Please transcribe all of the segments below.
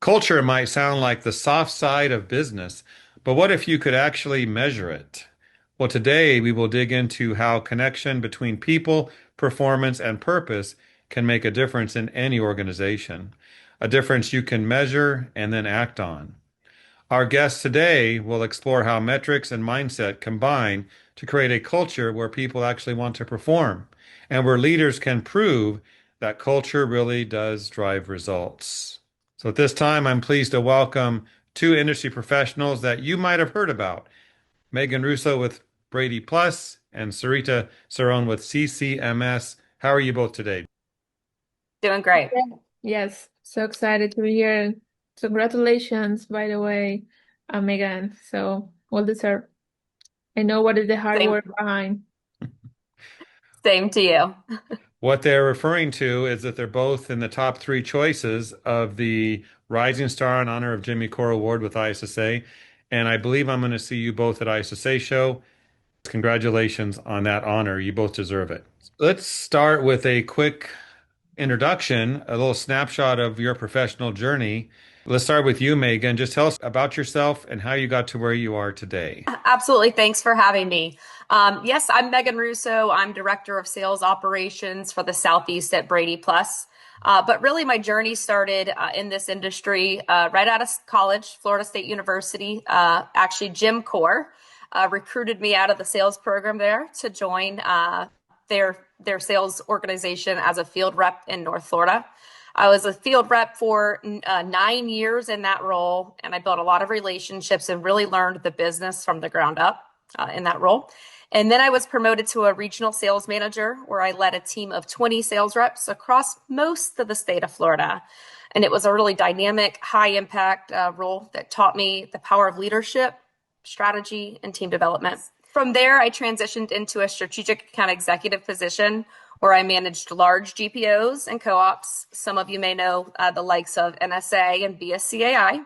Culture might sound like the soft side of business, but what if you could actually measure it? Well, today we will dig into how connection between people, performance, and purpose can make a difference in any organization, a difference you can measure and then act on. Our guest today will explore how metrics and mindset combine to create a culture where people actually want to perform and where leaders can prove that culture really does drive results. So at this time, I'm pleased to welcome two industry professionals that you might have heard about, Megan Russo with BradyPLUS and Sarita Ceron with CCMS. How are you both today? Doing great. Yeah. Yes, so excited to be here. So congratulations, by the way, Megan. So well deserved. I know what is the hard Same, work behind. same to you. What they're referring to is that they're both in the top three choices of the Rising Star in honor of Jimmy Core Award with ISSA. And I believe I'm going to see you both at ISSA show. Congratulations on that honor. You both deserve it. Let's start with a quick introduction, a little snapshot of your professional journey. Let's start with you, Megan. Just tell us about yourself and how you got to where you are today. Absolutely. Thanks for having me. Yes, I'm Megan Russo. I'm Director of Sales Operations for the Southeast at BradyPLUS. But really, my journey started in this industry right out of college, Florida State University. Actually, Jim Core recruited me out of the sales program there to join their sales organization as a field rep in North Florida. I was a field rep for 9 years in that role, and I built a lot of relationships and really learned the business from the ground up in that role. And then I was promoted to a regional sales manager where I led a team of 20 sales reps across most of the state of Florida. And it was a really dynamic, high impact role that taught me the power of leadership, strategy, and team development. From there, I transitioned into a strategic account executive position where I managed large GPOs and co-ops. Some of you may know the likes of NSA and BSCAI.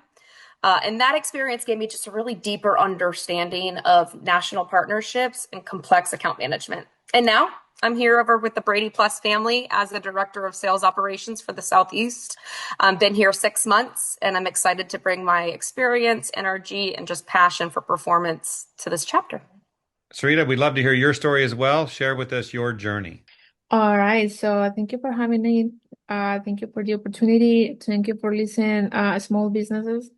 And that experience gave me just a really deeper understanding of national partnerships and complex account management. And now I'm here over with the BradyPLUS family as the Director of Sales Operations for the Southeast. I've been here 6 months, and I'm excited to bring my experience, energy, and just passion for performance to this chapter. Sarita, we'd love to hear your story as well. Share with us your journey. All right, so thank you for having me. Thank you for the opportunity. Thank you for listening, small businesses.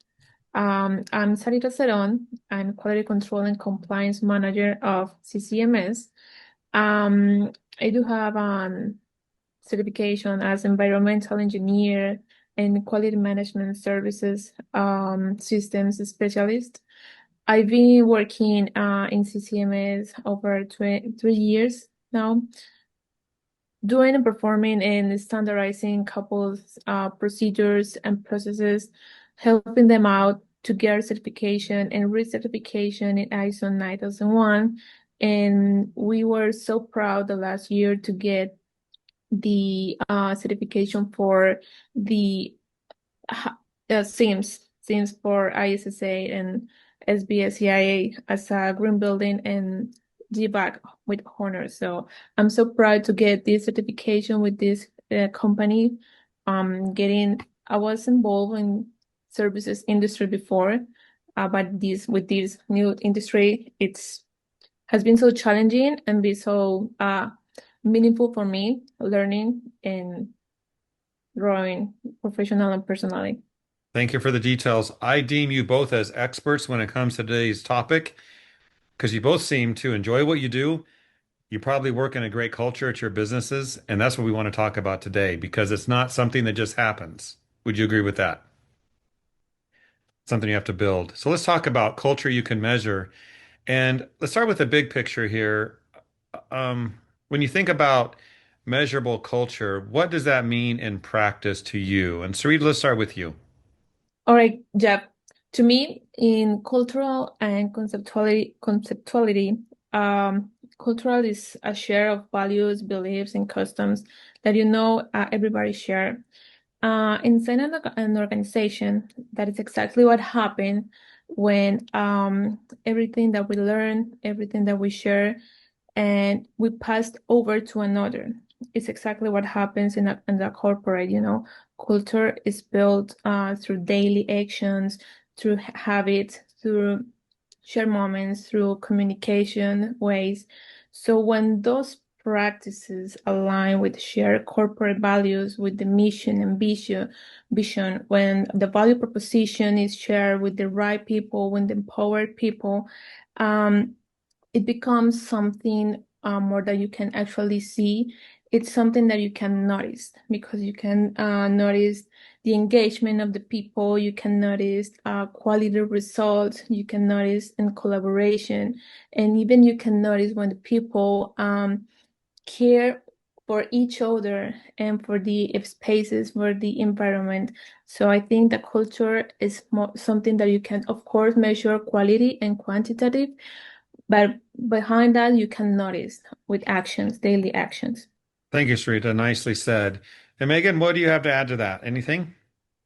I'm Sarita Ceron. I'm Quality Control and Compliance Manager of CCMS. I do have certification as environmental engineer and quality management services systems specialist. I've been working in CCMS over 3 years now, doing and performing and standardizing couples procedures and processes, helping them out to get certification and recertification in ISO 9001. And we were so proud the last year to get the certification for the SIMS for ISSA and SBSCIA as a green building and GBAC with honor. So I'm so proud to get this certification with this company. I was involved in services industry before, but with this new industry, it's has been so challenging and be so meaningful for me, learning and growing professional and personally. Thank you for the details. I deem you both as experts when it comes to today's topic because you both seem to enjoy what you do. You probably work in a great culture at your businesses, and that's what we want to talk about today because it's not something that just happens. Would you agree with that? Something you have to build. So let's talk about culture you can measure. And let's start with the big picture here. When you think about measurable culture, what does that mean in practice to you? And Sarita, let's start with you. All right, Jeff. To me, in cultural and conceptuality, cultural is a share of values, beliefs, and customs that everybody share. Inside an organization, that is exactly what happened when everything that we learn, everything that we share, and we passed over to another. It's exactly what happens in the corporate, culture is built through daily actions, through habits, through shared moments, through communication ways. So when those practices align with shared corporate values, with the mission and vision, when the value proposition is shared with the right people, when the empowered people, um, it becomes something more that you can actually see. It's something that you can notice because you can notice the engagement of the people. You can notice quality results. You can notice in collaboration, and even you can notice when the people care for each other and for the spaces, for the environment. So I think the culture is something that you can, of course, measure quality and quantitative, but behind that, you can notice with actions, daily actions. Thank you, Sarita. Nicely said. And Megan, what do you have to add to that? Anything?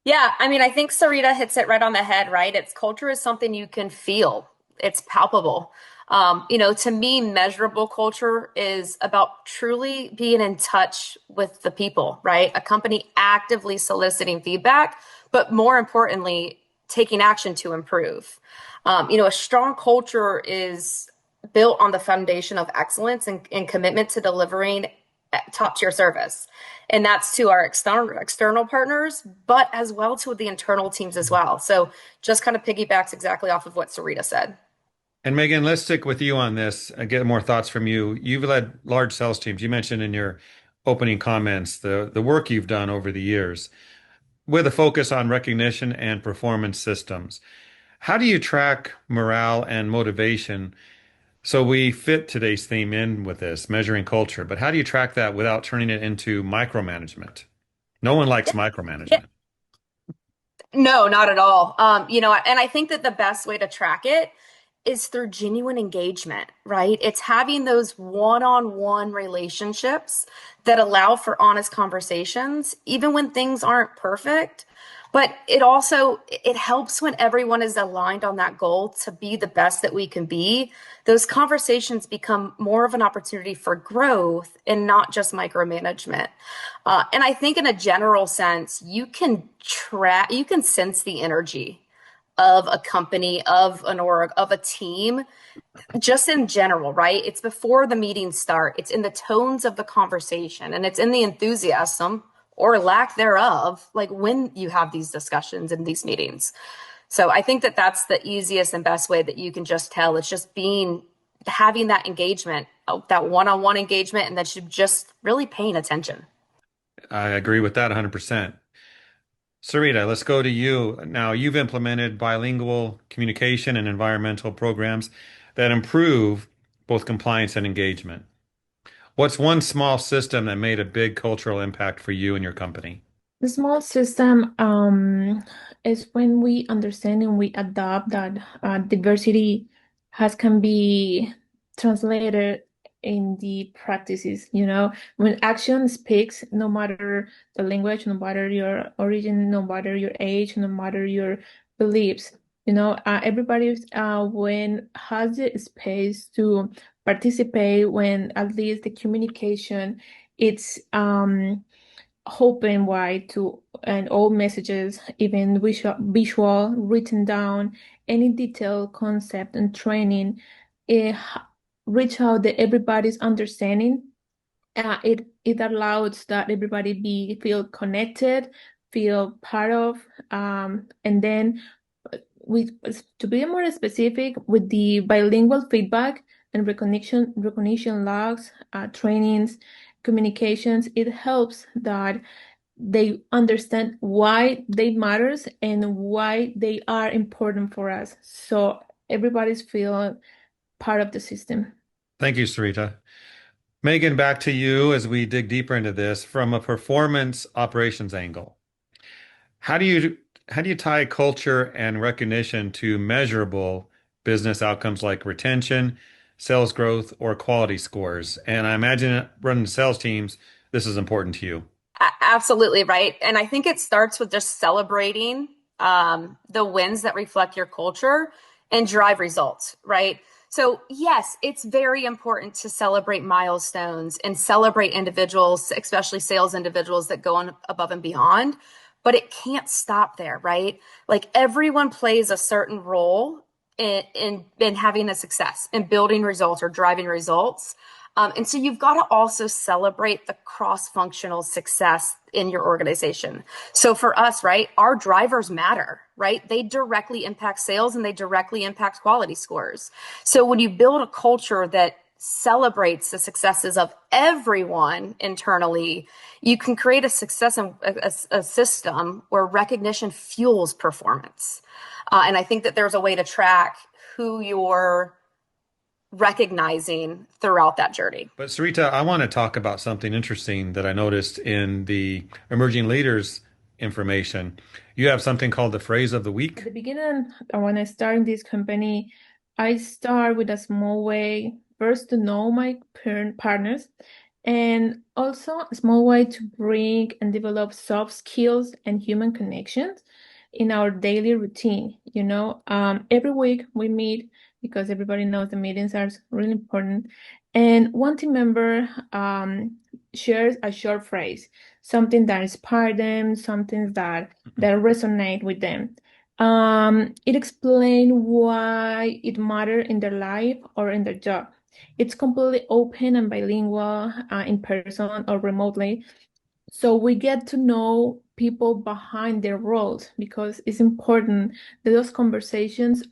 Yeah, I mean, I think Sarita hits it right on the head, right? It's culture is something you can feel. It's palpable. To me, measurable culture is about truly being in touch with the people, right? A company actively soliciting feedback, but more importantly, taking action to improve. A strong culture is built on the foundation of excellence and commitment to delivering top tier service. And that's to our external partners, but as well to the internal teams as well. So just kind of piggybacks exactly off of what Sarita said. And Megan, let's stick with you on this and get more thoughts from you. You've led large sales teams. You mentioned in your opening comments the work you've done over the years with a focus on recognition and performance systems. How do you track morale and motivation? So we fit today's theme in with this, measuring culture, but how do you track that without turning it into micromanagement? No one likes Yeah. micromanagement. No, not at all. And I think that the best way to track it is through genuine engagement, right? It's having those one-on-one relationships that allow for honest conversations, even when things aren't perfect. But it helps when everyone is aligned on that goal to be the best that we can be. Those conversations become more of an opportunity for growth and not just micromanagement. And I think in a general sense, you can sense the energy of a company, of an org, of a team, just in general, right? It's before the meetings start. It's in the tones of the conversation and it's in the enthusiasm or lack thereof, like when you have these discussions in these meetings. So I think that that's the easiest and best way that you can just tell. It's just having that engagement, that one-on-one engagement, and that you're just really paying attention. I agree with that 100%. Sarita, let's go to you. Now, you've implemented bilingual communication and environmental programs that improve both compliance and engagement. What's one small system that made a big cultural impact for you and your company? The small system is when we understand and we adopt that diversity can be translated in the practices. When action speaks, no matter the language, no matter your origin, no matter your age, no matter your beliefs, everybody when has the space to participate, when at least the communication, it's open wide to and all messages, even visual, written down, any detailed concept and training, it reach out that everybody's understanding. It allows that everybody feel connected, feel part of, and then with to be more specific with the bilingual feedback and recognition logs, trainings, communications, it helps that they understand why they matters and why they are important for us. So everybody's feel part of the system. Thank you, Sarita. Megan, back to you as we dig deeper into this from a performance operations angle. How do you how do you tie culture and recognition to measurable business outcomes like retention, sales growth, or quality scores? And I imagine running sales teams, this is important to you. Absolutely right. And I think it starts with just celebrating the wins that reflect your culture and drive results, right? So, yes, it's very important to celebrate milestones and celebrate individuals, especially sales individuals that go on above and beyond. but it can't stop there, right? Like everyone plays a certain role in having a success, in building results or driving results. And so you've got to also celebrate the cross-functional success in your organization. So for us, right, our drivers matter, right? They directly impact sales and they directly impact quality scores. So when you build a culture that celebrates the successes of everyone internally, you can create a success and a system where recognition fuels performance. And I think that there's a way to track who you're recognizing throughout that journey. But Sarita, I want to talk about something interesting that I noticed in the emerging leaders information. You have something called the phrase of the At week. the beginning, when I started this company, I start with a small way first to know my partners and also a small way to bring and develop soft skills and human connections in our daily routine. Every week we meet because everybody knows the meetings are really important. And one team member shares a short phrase, something that inspires them, something that resonate with them. It explains why it matters in their life or in their job. It's completely open and bilingual, in person or remotely. So we get to know people behind their roles because it's important that those conversations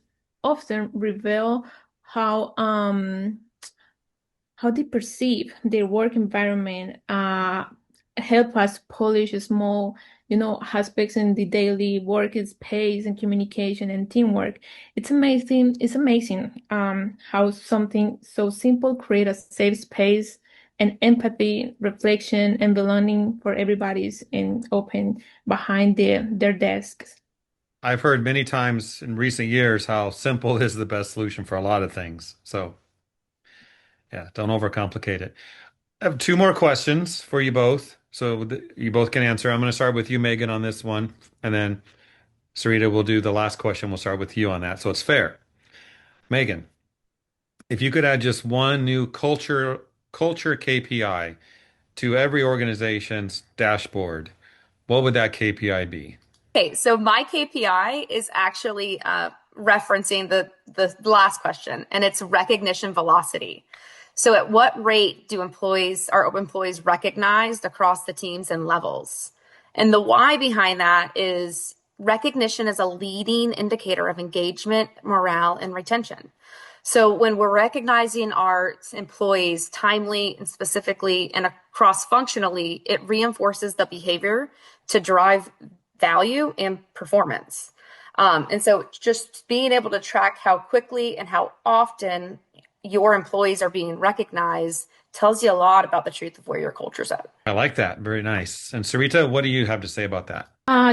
often reveal how um how they perceive their work environment, help us polish small, aspects in the daily work space and communication and teamwork. It's amazing how something so simple create a safe space and empathy, reflection, and belonging for everybody's in open behind their desks. I've heard many times in recent years how simple is the best solution for a lot of things. So, yeah, don't overcomplicate it. I have two more questions for you both. So you both can answer. I'm going to start with you, Megan, on this one. And then Sarita will do the last question. We'll start with you on that. So it's fair. Megan, if you could add just one new culture KPI to every organization's dashboard, what would that KPI be? Okay, so my KPI is actually referencing the last question, and it's recognition velocity. So at what rate do employees recognized across the teams and levels? And the why behind that is recognition is a leading indicator of engagement, morale, and retention. So when we're recognizing our employees timely and specifically and cross-functionally, it reinforces the behavior to drive value and performance. And so just being able to track how quickly and how often your employees are being recognized tells you a lot about the truth of where your culture's at. I like that. Very nice. And Sarita, what do you have to say about that?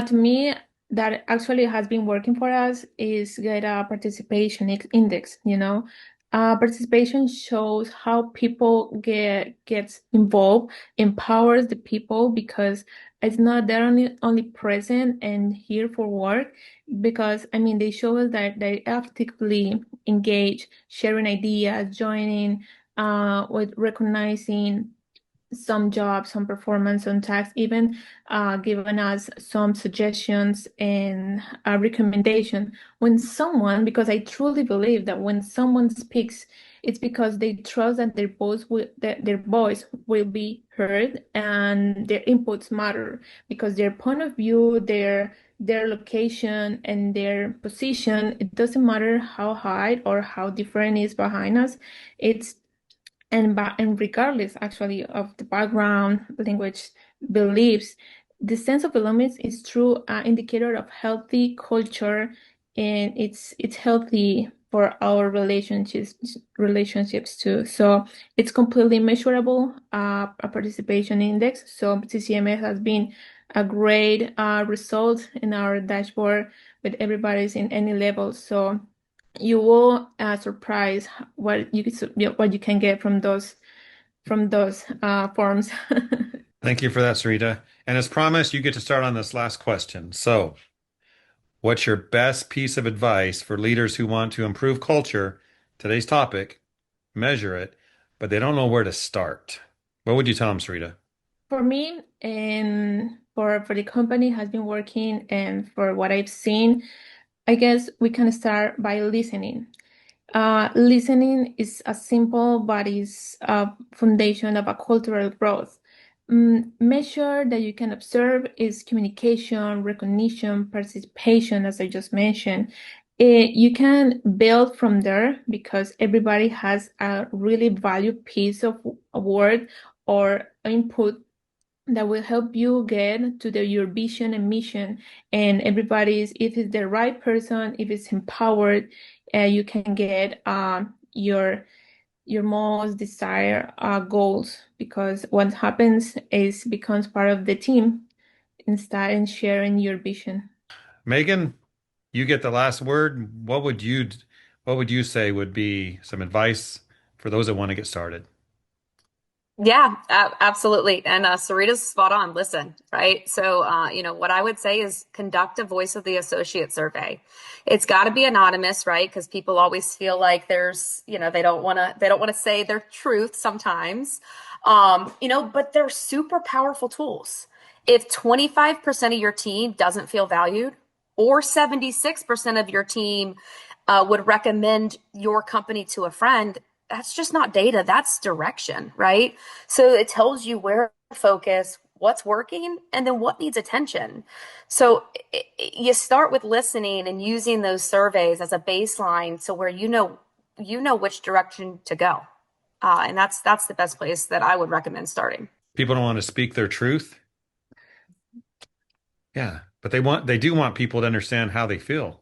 To me, that actually has been working for us is get a participation index, Participation shows how people gets involved, empowers the people because it's not they're only present and here for work because I mean they show us that they actively engage, sharing ideas, joining, with recognizing some jobs, some performance, some tasks, even giving us some suggestions and a recommendation. When someone, because I truly believe that when someone speaks, it's because they trust that their voice will be heard and their inputs matter because their point of view, their location and their position, it doesn't matter how high or how different is behind us. It's and regardless actually of the background, language, beliefs, the sense of belonging is true indicator of healthy culture, and it's healthy for our relationships too. So it's completely measurable, a participation index. So CCMS has been a great result in our dashboard with everybody's in any level. So you will surprise what you can get from those forms. Thank you for that, Sarita. And as promised, you get to start on this last question. So, what's your best piece of advice for leaders who want to improve culture? Today's topic, measure it, but they don't know where to start. What would you tell them, Sarita? For me and for the company has been working and for what I've seen, I guess we can start by listening. Listening is a simple but is a foundation of a cultural growth. Measure that you can observe is communication, recognition, participation, as I just mentioned. You can build from there because everybody has a really valued piece of a word or input that will help you get to your vision and mission. And everybody's, if it's the right person, if it's empowered, you can get your most desired goals, because what happens is becomes part of the team and start and sharing your vision. Megan, you get the last word. What would you say would be some advice for those that want to get started? Yeah, absolutely. And Sarita's spot on. Listen, right? So, what I would say is conduct a voice of the associate survey. It's got to be anonymous, right? Because people always feel like they don't want to say their truth sometimes. But they're super powerful tools. If 25% of your team doesn't feel valued, or 76% of your team would recommend your company to a friend, that's just not data, that's direction, right? So it tells you where to focus, what's working, and then what needs attention. So you start with listening and using those surveys as a baseline, so where you know which direction to go. And that's the best place that I would recommend starting. People don't want to speak their truth. Yeah, but they do want people to understand how they feel.